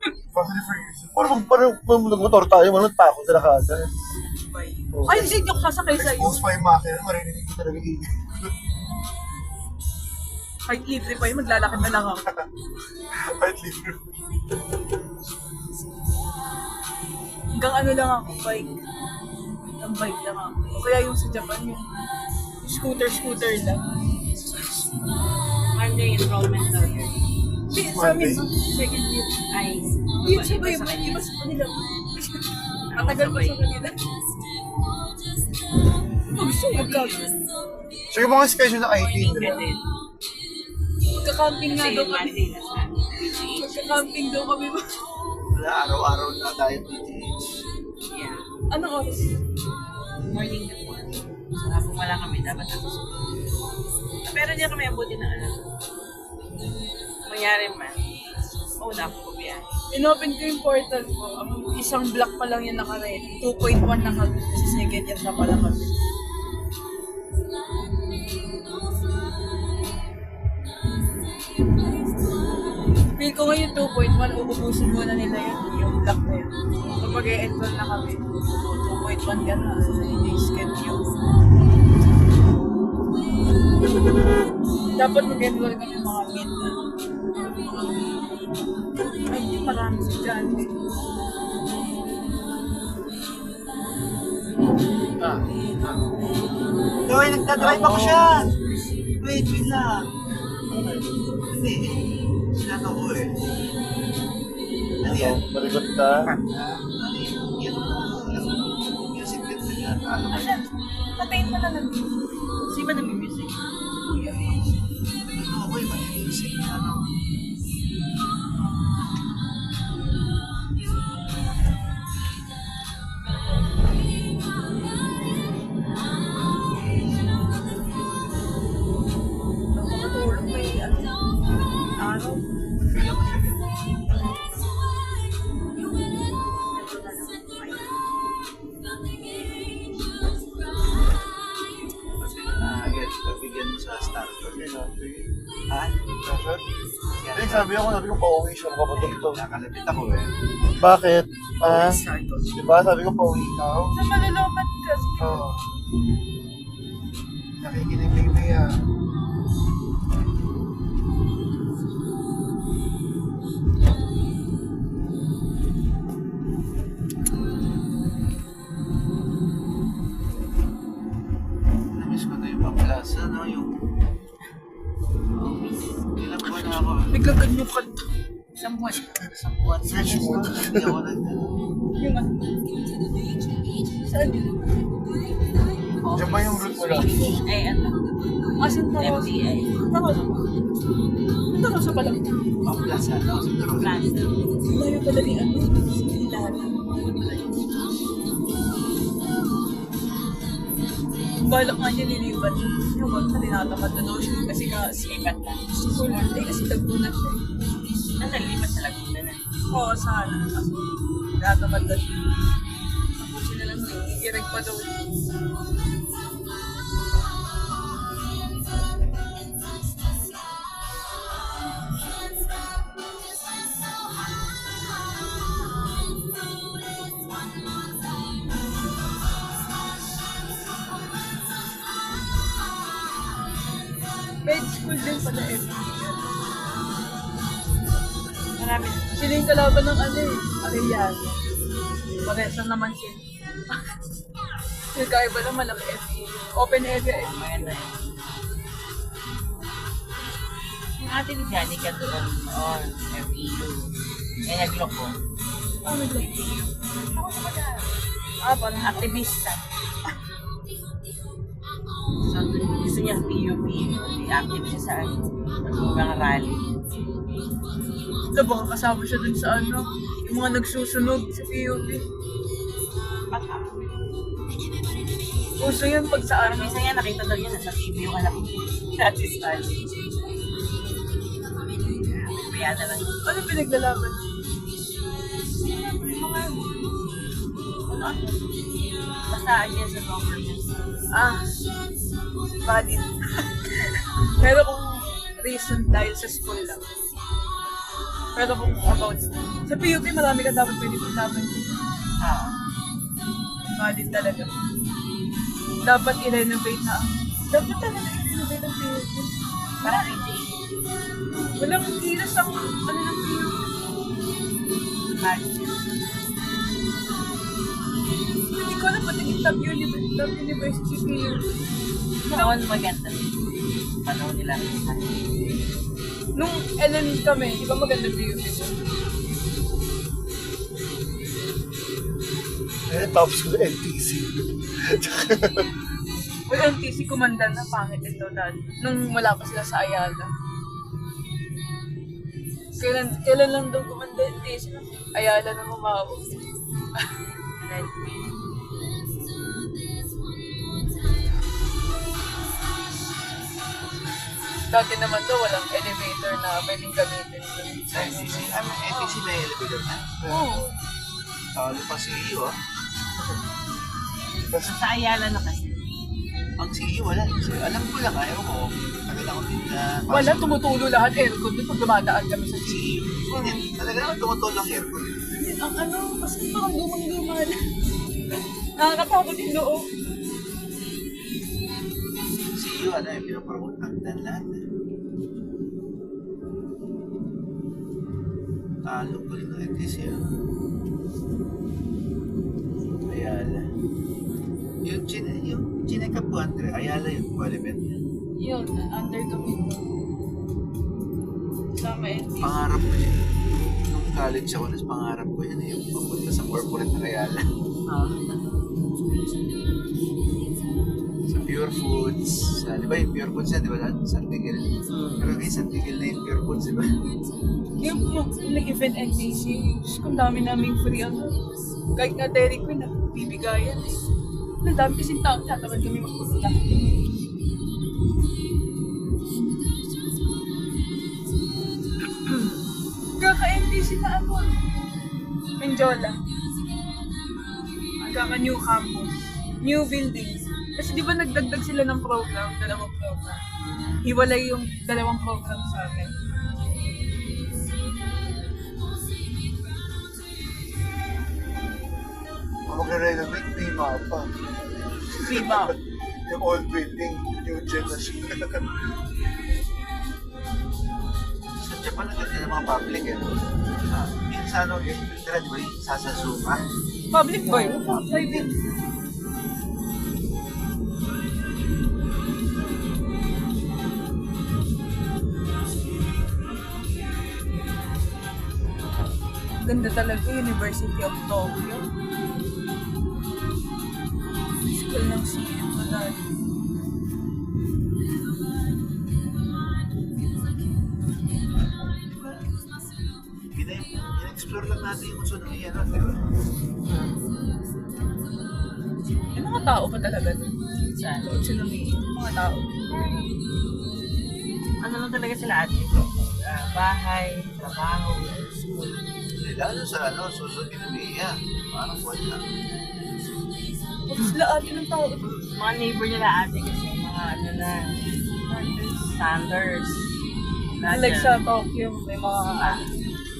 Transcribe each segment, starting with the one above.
Fast and Furious. Parang nagmotor tayo, tako sila kagad. Ay, hindi yung sasakay sa'yo. Expose pa yung makina, marinig ko talaga yung Kahit libre pa yun, maglalakad na lang ako. Kahit libre. Hanggang ano lang ako, bike. Ang bike lang ako. O kaya yung sa Japan, yung scooter lang. Monday enrollment daw yun. Sa amin, second year. Ay, Yun siya ba yung iba sa kanila? Matagal pa sa kanila. Gusto mo magkakaroon. So yung mga schedule na 18, di ba? Pwede. Magka-camping nga Kasi daw yung kami. Monday na sa PGH. Magka-camping daw kami. Wala, araw-araw na tayo PGH. Yeah. Anong oras? Morning na po. So, kung wala kami, dapat ako sumunod. Pero hindi kami abuti na ano. Mangyari man. Mauna ako kumiyan. Inopen ko yung portal ko. Ang isang block pa lang yung naka-ready. 2.1 na kami. Sa second year na pala kami. Feel ko ngayon 2.1, uubusin muna nila yun, yung block na yun. Kapag i-enroll na kami, 2.1 ka na, hindi schedule. Dapat mag-enroll kami mga mid na. Ay, hindi marami si John. Hoy, nagdadrive ako siya! Wait lang. Hindi. Sinato ko eh. Ano yan? Marigot ka. Ano yan? Music bit na yan. Ano ba yan? Patayin mo na lang. Sino ba nag-music? Ano ako yung music? Ano? Makatulog may araw. Again, pabigyan mo sa start. Ha? Shot? Hindi, sabi ko pauwi siya, makapatugtog. Nakalapit ako eh. Bakit? Diba? Sabi ko pauwi ka. Sa malulumat kasi. Oo. Nakikinig baby ah. Namiss ko na yung pamlas. Ano yung... Ilang buwan na ako. Bigla ganyan kanta. Isang buwan. Isang buwan. Switch mo. Hindi ako nag... Yung ano. Saan yun? Diyan ba yung route mo lang? Ay, ano? Asin pa ako. MDA. Punta ka sa palang. Pamlas ano? Sa Durong. Plans. Layo pala ni ano. Lala. Balak nga niya lilipat. Yung wag na tinatamad na daw siya kasi Lipat lang. sulat. Eh kasi tagpunan siya. Nasa lipat sa Laguna na. Oo, sana. Kasi tinatamad na siya. Tapusin na lang i-direct pa daw. Med school din pala eh. Marami. Sila yung kalaban ng ano eh. Arellano. Paresa naman sila. Yung kaiba lang malaki FE. Open area eh. Maganda yun. Yung ate ni Johnny ka doon noon, FEU. Eh, nagloko. Ano ba? Ako sa pala. Parang Aktivista. So, gusto niya PUP. Active siya sa ano, mga rally. ito baka kasama siya dun sa ano. Yung mga nagsusunog sa PUP. Baka. Uso yun pag sa Parang ano. minsan nga nakita daw niya nasa TV yung anak niya. Dati sa ano. Kaya na lang. Ano pinaglalaban? Mga ano? Basta siya sa government. Valid. Pero kung reason dahil sa school lang. Pero kung about sa PUP, marami ka dapat pwede paglaban. Ah. Valid talaga. Dapat i-renovate na. Dapat talaga i-renovate ang PUP. Para AJ. Walang kilos ang ano ng PUP. Hindi ko alam pati yung top university PUP. Noon maganda. Panahon nila. Nung LM kami, di ba maganda PUP? Tapos ko na NTC. Well, NTC kumandan na pangit ito dahil nung wala pa sila sa Ayala. Kailan lang daw kumanda NTC? Ayala na umabot. Dati naman daw walang elevator na pwedeng gamitin. Sa NTC, NTC may elevator na. Oo. Talo pa si iyo ah. Sa Ayala na kasi. Ang CEO wala. Alam ko lang, ayaw ko. Tagal ako din na... Wala, tumutulo lahat aircon doon pag dumadaan kami sa city. CEO. Talaga naman tumutulong ang aircon. Ang ano, kasi parang lumang-luma na. Nakakatakot yung loob. CEO, ano yung pinapromote ng lahat. Talo ko rin ng NTC ah. Ayala. Yung Chineka po, Andre, Ayala yung qualifying niya. Yun, under kami. Sama NTC. Pangarap ko yun. Nung college ako, pangarap ko yun yung papunta sa corporate na Ayala. Sa Pure Foods. Di ba yung Pure Foods yan, di ba? San Miguel. Pero kay San Miguel na yung Pure Foods, di ba? Yung nag-event NTC, kung dami naming free ano. Kahit nga Dairy Queen, nagbibigayan eh. Ang dami kasing tao, tatamad kami magpunta. Kaka-NTC na ano. Menjola. Kaka-new campus. New buildings. Kasi di ba nagdagdag sila ng program, dalawang program. Hiwalay yung dalawang program sa akin. Magre-renovate, may mapa. Prima. Yung old building, new gen na siya. Sa Japan, ang ganda ng mga public eh. Yung sa ano, yung tira, di ba yung Sasazuma? Public ba yun? Private. Ganda talaga, University of Tokyo. School ng CM mo na. In-explore lang natin yung gusto ng iyan, di ba? May mga tao pa talaga doon. Saan? Tsunami. Mga tao. Ano lang talaga sila ate? Bahay, trabaho, school. Lalo sa ano, susunod inumiya. Parang wala. Tapos sila ate ng tao. Mga neighbor nila ate kasi mga ano na, standards. Like sa Tokyo, may mga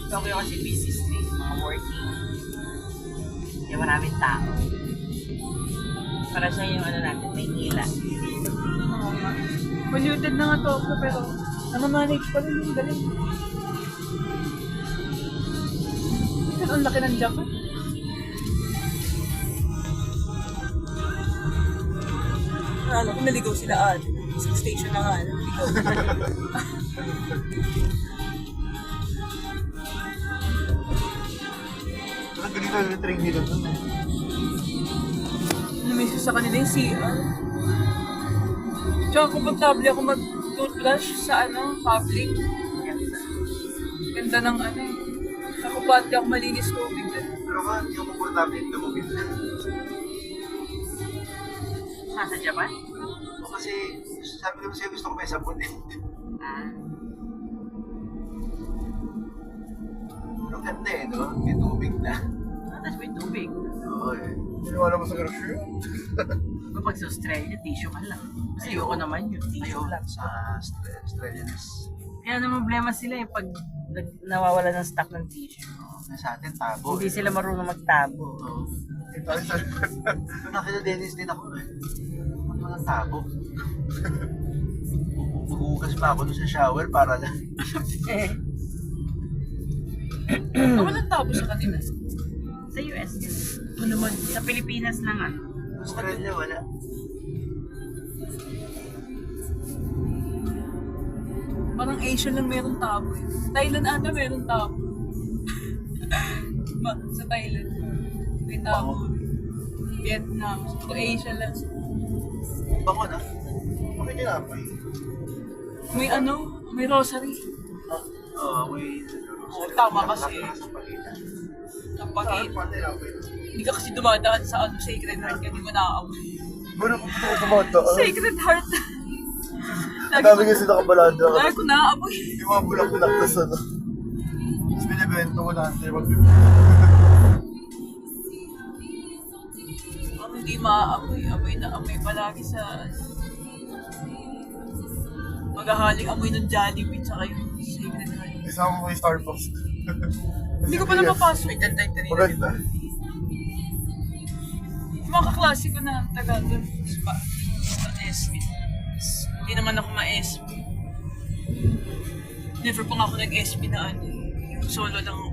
Tokyo kasi busy street, mga working. Kaya maraming tao. Para siya yung ano natin, Maynila. polluted na nga Tokyo pero namamanage pa rin yung galing. Ang laki ng Japan. Ano, kung naligaw sila ate. Sa station na nga, naligaw. Parang ganito yung train nila doon. Namiss sa kanila yung CR. Tsaka komportable ako mag-toothbrush sa ano, public. Ganda ng ano. Nakupati ako malinis tubig. Pero ka, hindi ako komportable yung tumubig. Nasa Japan? O kasi, sabi ko sa'yo, gusto ko may sabon eh. Pero ganda eh, no? May tubig na. Tapos may tubig. Oo eh. Siniwala mo sa grocery? Kapag sa Australia, tissue man lang. Ayoko naman yung tissue Ayun, lang. sa Australians. Kaya na problema sila eh, pag nawawala ng stock ng tissue. Sa atin, tabo. Hindi sila marunong magtabo. Oo. Ito, nung nakita Dennis din ako eh. Ano mga tabo? Maghuhugas pa ako doon sa shower para lang. Walang tabo sa kanila. Sa US yun. Ano naman? Sa Pilipinas lang ah. Australia, wala. Parang Asia lang meron tabo eh. Thailand ata meron tabo. Sa Thailand. May tabo. Vietnam. So Asia lang. Bango na. Okay, kinapay. May ano? May rosary. Oo, may... Tama kasi. Kapag Pati napay. hindi ka kasi dumadaan sa ano, Sacred Heart, hindi mo naaamoy. Bueno, kung gusto ko tumataan. Sacred Heart! Ang dami kasi nakabalada ka. Lagi ko naaamoy. Yung mga bulak-bulak tas ano. Tapos binibento ko natin. Ang hindi maaamoy, amoy na amoy palagi sa... Maghahaling amoy ng Jollibee tsaka yung Sacred Heart. Isama mo yung Starbucks. Hindi ko pa na mapasok. Maganda. Yung mga kaklase ko na taga doon sa SB. Hindi naman ako ma-SB. Never pa nga ako nag-SB na ano. Yung solo lang ako.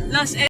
Last